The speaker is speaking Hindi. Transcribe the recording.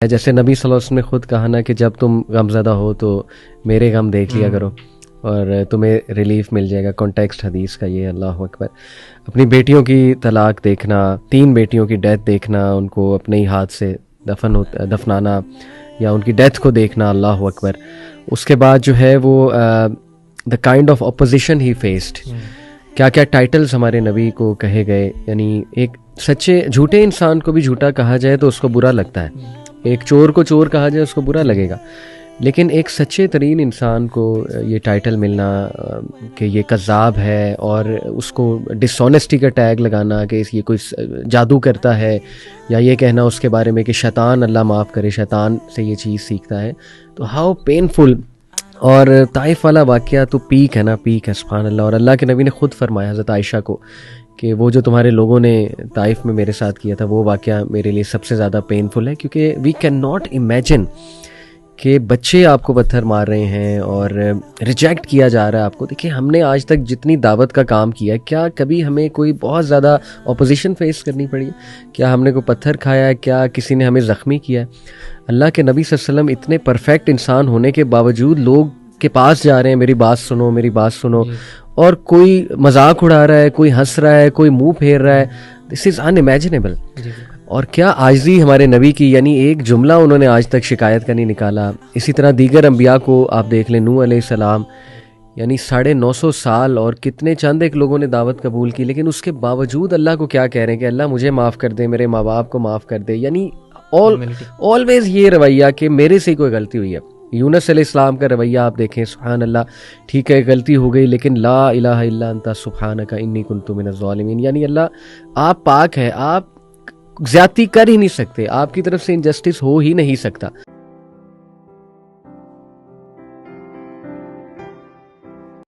जैसे नबी सल्लल्लाहु अलैहि वसल्लम ने खुद कहा ना कि जब तुम गमज़दा हो तो मेरे गम देख लिया करो और तुम्हें रिलीफ मिल जाएगा। कॉन्टेक्स्ट हदीस का ये, अल्लाह अकबर। अपनी बेटियों की तलाक देखना, 3 बेटियों की डेथ देखना, उनको अपने ही हाथ से दफनाना या उनकी डेथ को देखना, अल्लाह अकबर। उसके बाद जो है वो the kind of opposition he faced, क्या क्या टाइटल्स हमारे नबी को कहे गए। यानी एक सच्चे झूठे इंसान को भी झूठा कहा जाए तो उसको बुरा लगता है, एक चोर को चोर कहा जाए उसको बुरा लगेगा, लेकिन एक सच्चे तरीन इंसान को ये टाइटल मिलना कि ये कज़्ज़ाब है और उसको डिसऑनेस्टी का टैग लगाना कि ये कोई जादू करता है, या ये कहना उसके बारे में कि शैतान, अल्लाह माफ़ करे, शैतान से ये चीज़ सीखता है, तो हाउ पेनफुल। और ताइफ वाला वाक़या तो पीक है ना, पीक है, सुभान अल्लाह। और अल्लाह के नबी ने ख़ुद फरमाया हज़रत आयशा को कि वो जो तुम्हारे लोगों ने ताइफ में मेरे साथ किया था वो वाक़या मेरे लिए सबसे ज़्यादा पेनफुल है, क्योंकि वी कैन नॉट इमेजिन कि बच्चे आपको पत्थर मार रहे हैं और रिजेक्ट किया जा रहा है आपको। देखिए, हमने आज तक जितनी दावत का काम किया है, क्या कभी हमें कोई बहुत ज़्यादा ऑपोजिशन फेस करनी पड़ी है? क्या हमने कोई पत्थर खाया है? क्या किसी ने हमें ज़ख्मी किया है? अल्लाह के नबी सल्लल्लाहु अलैहि वसल्लम इतने परफेक्ट इंसान होने के बावजूद लोग के पास जा रहे हैं, मेरी बात सुनो, मेरी बात सुनो, और कोई मजाक उड़ा रहा है, कोई हंस रहा है, कोई मुंह फेर रहा है। This is unimaginable. और क्या आजिज़ी हमारे नबी की, यानी एक जुमला उन्होंने आज तक शिकायत का नहीं निकाला। इसी तरह दीगर अंबिया को आप देख लें, नूह अलैहिस्सलाम, यानी 950 साल और कितने चंद एक लोगों ने दावत कबूल की, लेकिन उसके बावजूद अल्लाह को क्या कह रहे हैं कि अल्लाह मुझे माफ़ कर दे, मेरे माँ बाप को माफ़ कर दे। यानी ऑलवेज ये रवैया कि मेरे से कोई गलती हुई है। यूनुस अलैहिस्सलाम का रवैया आप देखें, सुभान अल्लाह, ठीक है गलती हो गई, लेकिन ला इलाहा इल्ला अंता सुब्हानका इन्नी कुन्तु मिनज़ ज़ालिमीन। यानी अल्लाह आप पाक है, आप ज्यादती कर ही नहीं सकते, आपकी तरफ से इनजस्टिस हो ही नहीं सकता।